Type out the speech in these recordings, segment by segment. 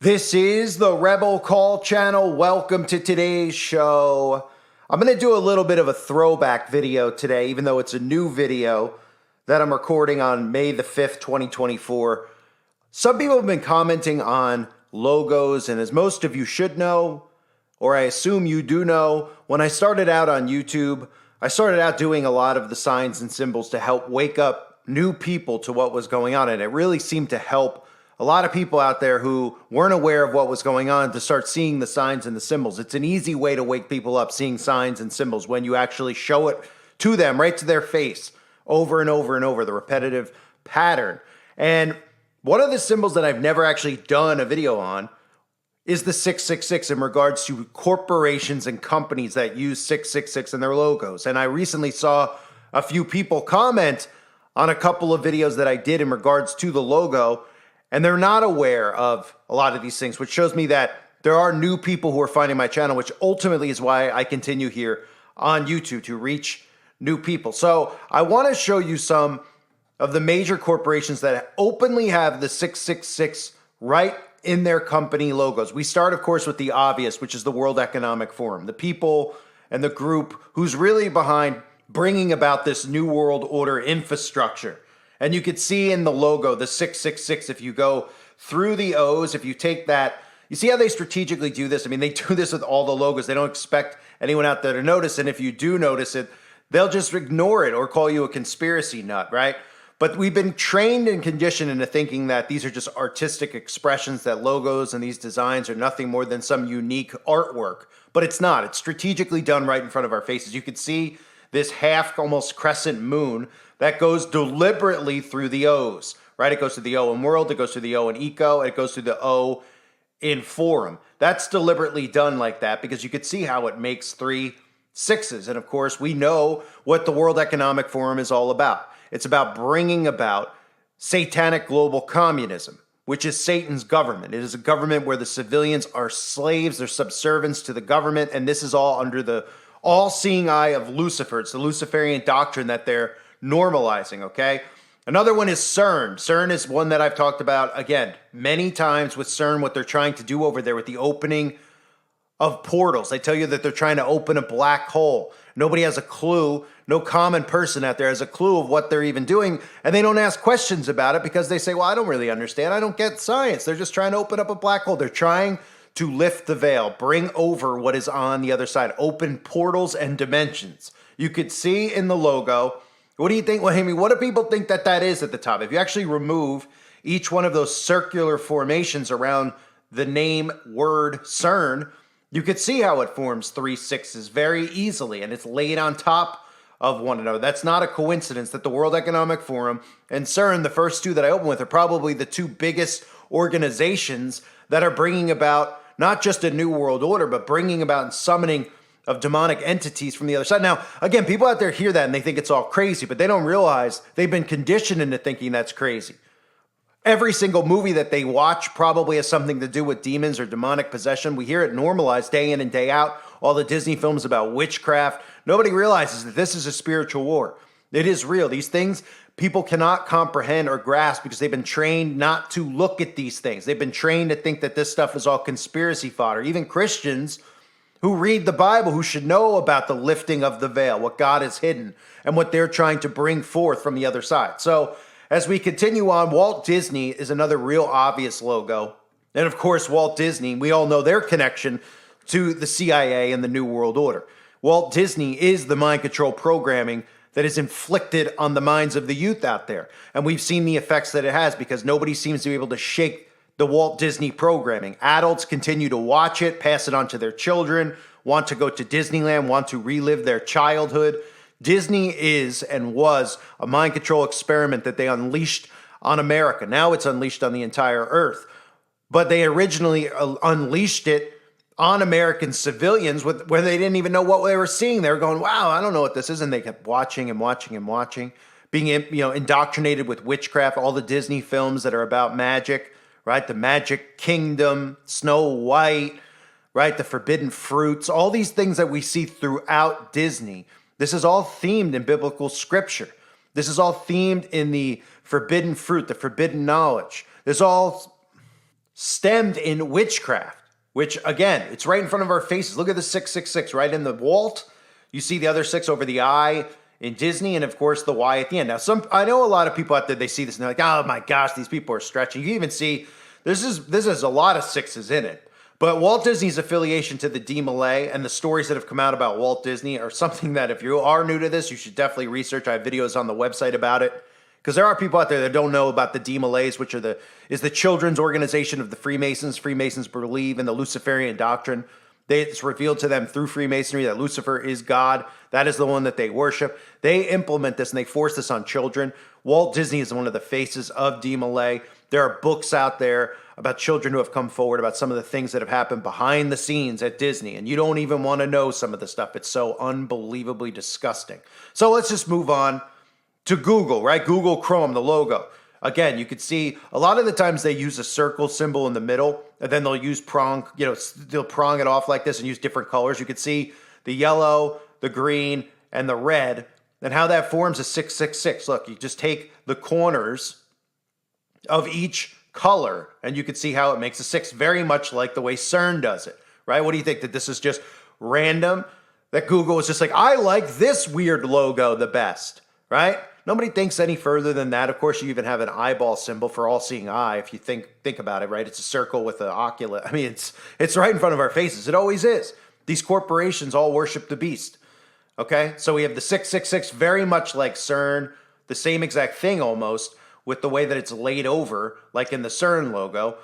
This is the Rebel Call channel. Welcome to today's show. I'm going to do a little bit of a throwback video today, even though it's a new video that I'm recording on May the 5th, 2024. Some people have been commenting on logos, and as most of you should know, or I assume you do know, when I started out on YouTube, I started out doing a lot of the signs and symbols to help wake up new people to what was going on, and it really seemed to help a lot of people out there who weren't aware of what was going on to start seeing the signs and the symbols. It's an easy way to wake people up, seeing signs and symbols, when you actually show it to them, right to their face, over and over and over, the repetitive pattern. And one of the symbols that I've never actually done a video on is the 666 in regards to corporations and companies that use 666 in their logos. And I recently saw a few people comment on a couple of videos that I did in regards to the logo, and they're not aware of a lot of these things, which shows me that there are new people who are finding my channel, which ultimately is why I continue here on YouTube, to reach new people. So I want to show you some of the major corporations that openly have the 666 right in their company logos. We start, of course, with the obvious, which is the World Economic Forum, the people and the group who's really behind bringing about this New World Order infrastructure. And you could see in the logo, the 666, if you go through the O's, if you take that, you see how they strategically do this? I mean, they do this with all the logos. They don't expect anyone out there to notice. And if you do notice it, they'll just ignore it or call you a conspiracy nut, right? But we've been trained and conditioned into thinking that these are just artistic expressions, that logos and these designs are nothing more than some unique artwork. But it's not. It's strategically done right in front of our faces. You could see this half, almost crescent moon that goes deliberately through the O's, right? It goes to the O in world, it goes to the O in eco, it goes to the O in forum. That's deliberately done like that because you could see how it makes 3 6s. And of course, we know what the World Economic Forum is all about. It's about bringing about satanic global communism, which is Satan's government. It is a government where the civilians are slaves, they're subservients to the government, and this is all under the all-seeing eye of Lucifer. It's the Luciferian doctrine that they're normalizing, okay? Another one is CERN. CERN is one that I've talked about, again, many times with CERN, what they're trying to do over there with the opening of portals. They tell you that they're trying to open a black hole. Nobody has a clue. No common person out there has a clue of what they're even doing, and they don't ask questions about it because they say, well, I don't really understand. I don't get science. They're just trying to open up a black hole. They're trying to lift the veil, bring over what is on the other side, open portals and dimensions. You could see in the logo. What do you think, well, Amy, what do people think that that is at the top? If you actually remove each one of those circular formations around the name word CERN, you could see how it forms 3 6s very easily, and it's laid on top of one another. That's not a coincidence that the World Economic Forum and CERN, the first two that I open with, are probably the two biggest organizations that are bringing about not just a new world order, but bringing about and summoning of demonic entities from the other side. Now, again, people out there hear that and they think it's all crazy, but they don't realize they've been conditioned into thinking that's crazy. Every single movie that they watch probably has something to do with demons or demonic possession. We hear it normalized day in and day out. All the Disney films about witchcraft. Nobody realizes that this is a spiritual war. It is real. These things people cannot comprehend or grasp because they've been trained not to look at these things. They've been trained to think that this stuff is all conspiracy fodder. Even Christians who read the Bible, who should know about the lifting of the veil, what God has hidden, and what they're trying to bring forth from the other side. So as we continue on, Walt Disney is another real obvious logo. And of course, Walt Disney, we all know their connection to the CIA and the New World Order. Walt Disney is the mind control programming that is inflicted on the minds of the youth out there. And we've seen the effects that it has because nobody seems to be able to shake the Walt Disney programming. Adults continue to watch it, pass it on to their children, want to go to Disneyland, want to relive their childhood. Disney is and was a mind control experiment that they unleashed on America. Now it's unleashed on the entire earth. But they originally unleashed it on American civilians where they didn't even know what they were seeing. They were going, wow, I don't know what this is. And they kept watching and watching and watching, being indoctrinated with witchcraft, all the Disney films that are about magic, right? The Magic Kingdom, Snow White, right? The Forbidden Fruits, all these things that we see throughout Disney. This is all themed in biblical scripture. This is all themed in the forbidden fruit, the forbidden knowledge. This all stemmed in witchcraft, which again, it's right in front of our faces. Look at the 666 right in the Walt. You see the other 6 over the I in Disney, and of course the Y at the end. Now, I know a lot of people out there, they see this and they're like, oh my gosh, these people are stretching. You even see this is a lot of 6s in it. But Walt Disney's affiliation to the D-Malay and the stories that have come out about Walt Disney are something that if you are new to this, you should definitely research. I have videos on the website about it. Because there are people out there that don't know about the D-Malays, which is the children's organization of the Freemasons. Freemasons believe in the Luciferian doctrine. It's revealed to them through Freemasonry that Lucifer is God. That is the one that they worship. They implement this and they force this on children. Walt Disney is one of the faces of D-Malay. There are books out there about children who have come forward about some of the things that have happened behind the scenes at Disney. And you don't even want to know some of the stuff. It's so unbelievably disgusting. So let's just move on to Google, right? Google Chrome, the logo. Again, you could see a lot of the times they use a circle symbol in the middle, and then they'll use they'll prong it off like this and use different colors. You could see the yellow, the green, and the red, and how that forms a 666. Look, you just take the corners of each color, and you can see how it makes a 6, very much like the way CERN does it, right? What do you think, that this is just random? That Google is just like, I like this weird logo the best, right? Nobody thinks any further than that. Of course, you even have an eyeball symbol for all-seeing eye, if you think about it, right? It's a circle with an oculus. I mean, it's right in front of our faces. It always is. These corporations all worship the beast, okay? So we have the 666, very much like CERN, the same exact thing almost, with the way that it's laid over, like in the CERN logo.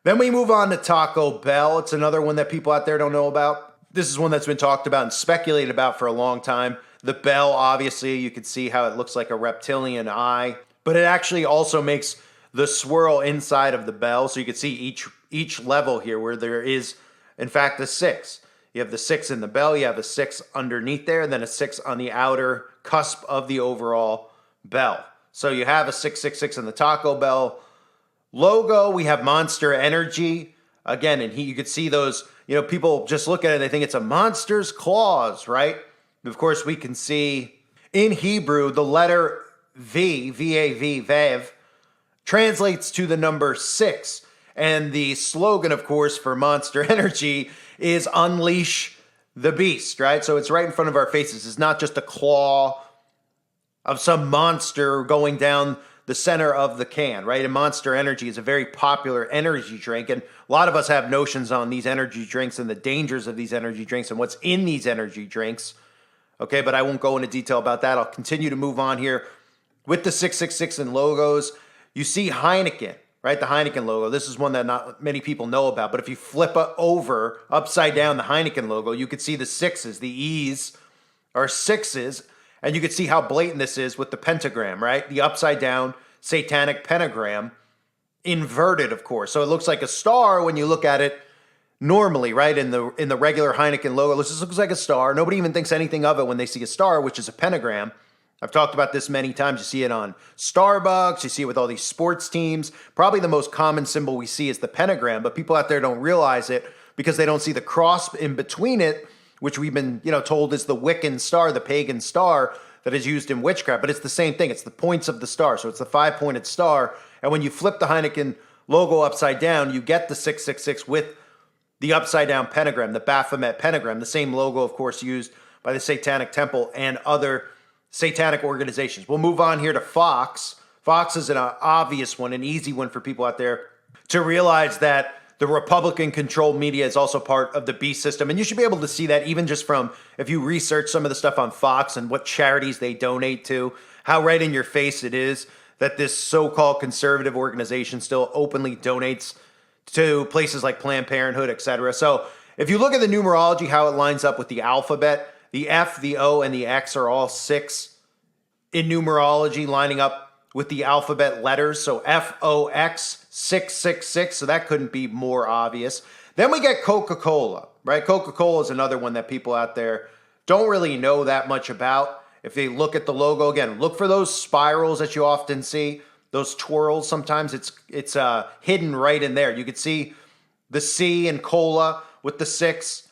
Then we move on to Taco Bell. It's another one that people out there don't know about. This is one that's been talked about and speculated about for a long time. The bell, obviously, you can see how it looks like a reptilian eye, but it actually also makes the swirl inside of the bell. So you can see each level here where there is, in fact, a 6. You have the 6 in the bell, you have a 6 underneath there, and then a 6 on the outer cusp of the overall bell. So you have a 666 in the Taco Bell logo. We have Monster Energy. Again, and you could see those, people just look at it, they think it's a monster's claws, right? Of course, we can see in Hebrew, the letter V, V-A-V, Vav, translates to the number 6. And the slogan, of course, for Monster Energy is Unleash the Beast, right? So it's right in front of our faces. It's not just a claw of some monster going down the center of the can, right? And Monster Energy is a very popular energy drink. And a lot of us have notions on these energy drinks and the dangers of these energy drinks and what's in these energy drinks. Okay, but I won't go into detail about that. I'll continue to move on here with the 666 and logos. You see Heineken, right? The Heineken logo. This is one that not many people know about. But if you flip over, upside down, the Heineken logo, you could see the 6s. The E's are 6s. And you can see how blatant this is with the pentagram, right? The upside down satanic pentagram, inverted, of course. So it looks like a star when you look at it normally, right? In the regular Heineken logo, this just looks like a star. Nobody even thinks anything of it when they see a star, which is a pentagram. I've talked about this many times. You see it on Starbucks. You see it with all these sports teams. Probably the most common symbol we see is the pentagram, but people out there don't realize it because they don't see the cross in between it, which we've been, told is the Wiccan star, the pagan star that is used in witchcraft. But it's the same thing. It's the points of the star. So it's the 5-pointed star. And when you flip the Heineken logo upside down, you get the 666 with the upside down pentagram, the Baphomet pentagram, the same logo, of course, used by the Satanic Temple and other satanic organizations. We'll move on here to Fox. Fox is an obvious one, an easy one for people out there to realize that the Republican-controlled media is also part of the beast system. And you should be able to see that even just from, if you research some of the stuff on Fox and what charities they donate to, how right in your face it is that this so-called conservative organization still openly donates to places like Planned Parenthood, etc. So if you look at the numerology, how it lines up with the alphabet, the F, the O, and the X are all 6 in numerology, lining up with the alphabet letters. So F-O-X, 666. So that couldn't be more obvious. Then we get Coca-Cola, right? Coca-Cola is another one that people out there don't really know that much about. If they look at the logo, again, look for those spirals that you often see. Those twirls, sometimes it's hidden right in there. You could see the C in cola with the 6,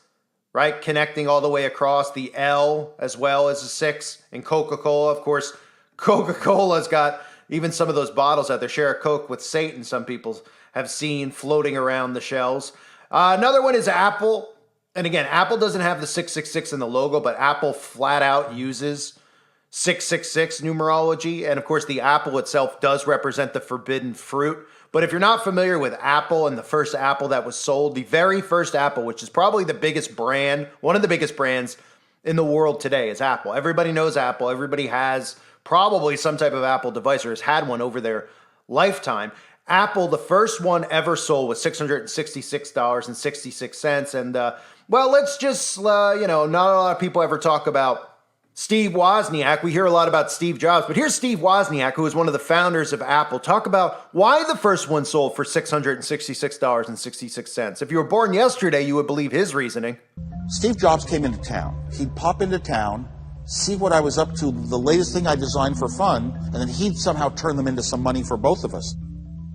right? Connecting all the way across. The L as well as a 6 in Coca-Cola. Of course, Coca-Cola's got even some of those bottles out there. Share a Coke with Satan, some people have seen floating around the shelves. Another one is Apple. And again, Apple doesn't have the 666 in the logo, but Apple flat out uses 666 numerology. And of course, the apple itself does represent the forbidden fruit. But if you're not familiar with Apple and the first Apple that was sold, the very first Apple, which is probably the biggest brand, one of the biggest brands in the world today, is Apple. Everybody knows Apple. Everybody has probably some type of Apple device or has had one over their lifetime. Apple, the first one ever sold, was $666.66. And, well, let's just, not a lot of people ever talk about Steve Wozniak. We hear a lot about Steve Jobs, but here's Steve Wozniak, who is one of the founders of Apple. Talk about why the first one sold for $666.66. If you were born yesterday, you would believe his reasoning. Steve Jobs came into town. He'd pop into town, see what I was up to, the latest thing I designed for fun, and then he'd somehow turn them into some money for both of us.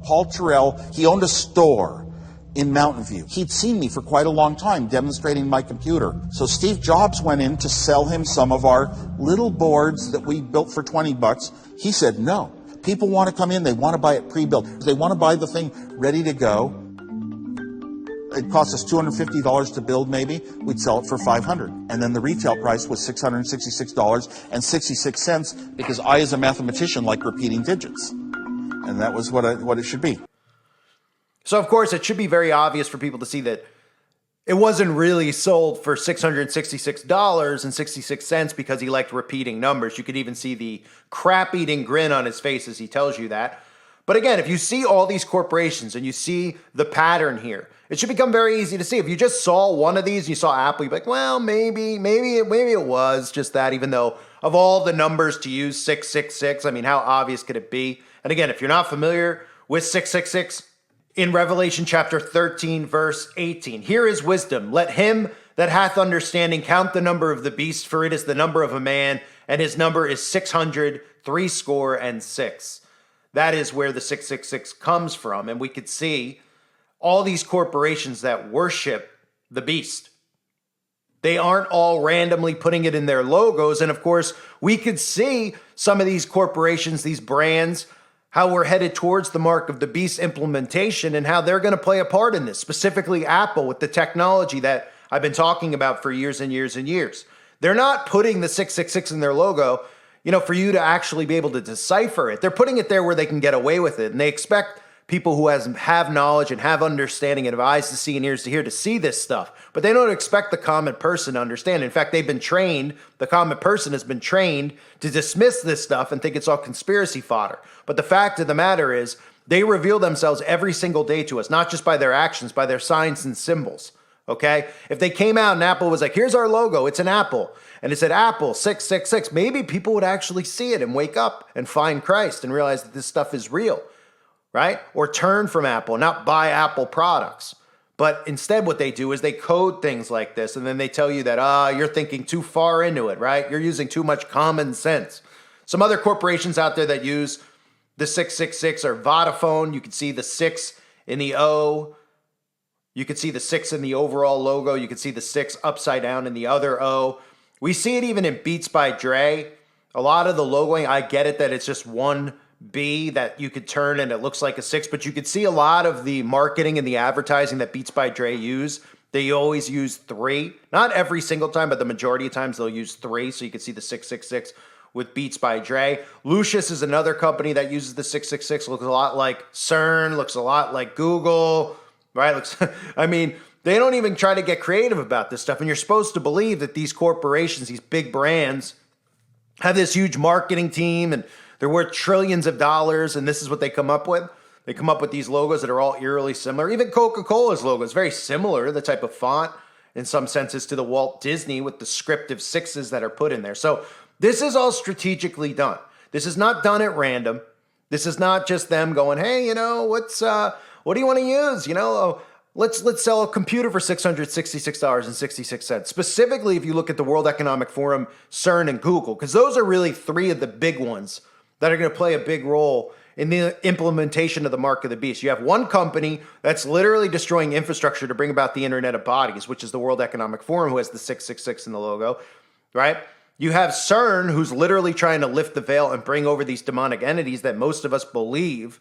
Paul Terrell, he owned a store in Mountain View. He'd seen me for quite a long time demonstrating my computer. So Steve Jobs went in to sell him some of our little boards that we built for 20 bucks. He said, no, people want to come in. They want to buy it pre-built. They want to buy the thing ready to go. It cost us $250 to build maybe. We'd sell it for $500. And then the retail price was $666.66 because I, as a mathematician, like repeating digits. And that was what it should be. So, of course, it should be very obvious for people to see that it wasn't really sold for $666.66 because he liked repeating numbers. You could even see the crap-eating grin on his face as he tells you that. But again, if you see all these corporations and you see the pattern here, it should become very easy to see. If you just saw one of these and you saw Apple, you'd be like, well, maybe it was just that, even though of all the numbers to use 666, I mean, how obvious could it be? And again, if you're not familiar with 666, in Revelation chapter 13, verse 18, here is wisdom. Let him that hath understanding count the number of the beast, for it is the number of a man, and his number is 666. That is where the 666 comes from. And we could see all these corporations that worship the beast. They aren't all randomly putting it in their logos. And of course, we could see some of these corporations, these brands, how we're headed towards the mark of the beast implementation and how they're going to play a part in this, specifically Apple with the technology that I've been talking about for years and years and years. They're not putting the 666 in their logo, for you to actually be able to decipher it. They're putting it there where they can get away with it. And they expect people who have knowledge and have understanding and have eyes to see and ears to hear to see this stuff. But they don't expect the common person to understand. In fact, they've been trained, the common person has been trained to dismiss this stuff and think it's all conspiracy fodder. But the fact of the matter is, they reveal themselves every single day to us, not just by their actions, by their signs and symbols. Okay? If they came out and Apple was like, here's our logo, it's an apple, and it said Apple 666, maybe people would actually see it and wake up and find Christ and realize that this stuff is real. Right? Or turn from Apple, not buy Apple products. But instead what they do is they code things like this, and then they tell you that, you're thinking too far into it, right? You're using too much common sense. Some other corporations out there that use the 666 are Vodafone. You can see the 6 in the O. You can see the 6 in the overall logo. You can see the 6 upside down in the other O. We see it even in Beats by Dre. A lot of the logoing, I get it that it's just one B that you could turn and it looks like a 6, but you could see a lot of the marketing and the advertising that Beats by Dre use. They always use 3. Not every single time, but the majority of times they'll use 3, so you can see the 666 with Beats by Dre. Lucius is another company that uses the 666. Looks a lot like CERN, looks a lot like Google, right? They don't even try to get creative about this stuff, and you're supposed to believe that these corporations, these big brands, have this huge marketing team, and they're worth trillions of dollars, and this is what they come up with. They come up with these logos that are all eerily similar. Even Coca-Cola's logo is very similar, the type of font, in some senses, to the Walt Disney with the script of 6s that are put in there. So this is all strategically done. This is not done at random. This is not just them going, hey, what do you want to use? Let's sell a computer for $666.66. Specifically, if you look at the World Economic Forum, CERN, and Google, because those are really 3 of the big ones that are going to play a big role in the implementation of the mark of the beast. You have one company that's literally destroying infrastructure to bring about the Internet of Bodies, which is the World Economic Forum, who has the 666 in the logo, right? You have CERN, who's literally trying to lift the veil and bring over these demonic entities that most of us believe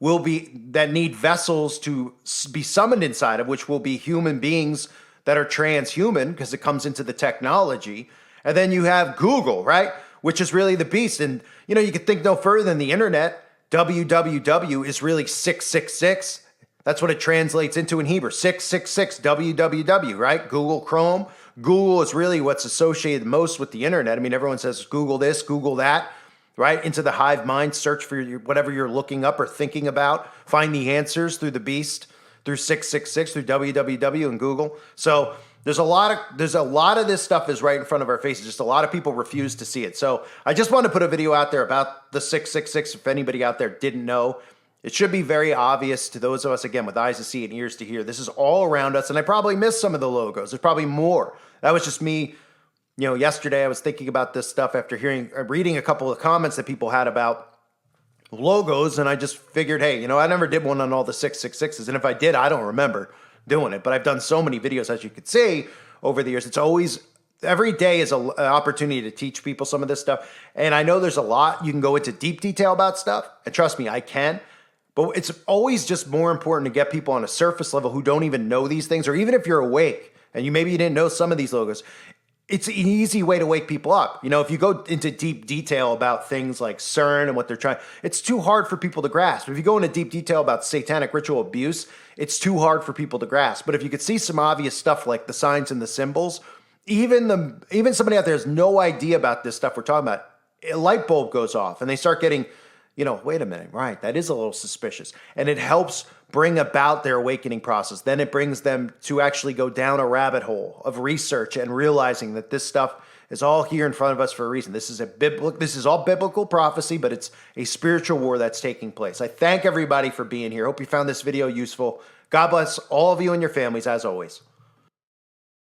that need vessels to be summoned inside of, which will be human beings that are transhuman because it comes into the technology. And then you have Google, right? Which is really the beast. And, you know, you can think no further than the internet. www is really 666. That's what it translates into in Hebrew. 666 www, right? Google Chrome. Google is really what's associated most with the internet. I mean, everyone says Google this, Google that, right? Into the hive mind, search for whatever you're looking up or thinking about. Find the answers through the beast, through 666, through www and Google. So there's a lot of this stuff is right in front of our faces. Just a lot of people refuse to see it. So I just want to put a video out there about the 666. If anybody out there didn't know, it should be very obvious to those of us, again, with eyes to see and ears to hear. This is all around us, and I probably missed some of the logos. There's probably more. That was just me. You know, yesterday I was thinking about this stuff after reading a couple of comments that people had about logos, and I just figured, hey, you know, I never did one on all the 666s, and if I did, I don't remember doing it. But I've done so many videos, as you could see, over the years. It's always, every day is an opportunity to teach people some of this stuff. And I know there's a lot. You can go into deep detail about stuff, and trust me, I can. But it's always just more important to get people on a surface level who don't even know these things, or even if you're awake and you didn't know some of these logos, it's an easy way to wake people up. You know, if you go into deep detail about things like CERN and what they're trying, it's too hard for people to grasp. If you go into deep detail about satanic ritual abuse, it's too hard for people to grasp. But if you could see some obvious stuff like the signs and the symbols, even somebody out there has no idea about this stuff we're talking about, a light bulb goes off and they start getting, you know, wait a minute, right, that is a little suspicious. And it helps bring about their awakening process. Then it brings them to actually go down a rabbit hole of research and realizing that this stuff is all here in front of us for a reason. This is all biblical prophecy, but it's a spiritual war that's taking place. I thank everybody for being here. Hope you found this video useful. God bless all of you and your families, as always.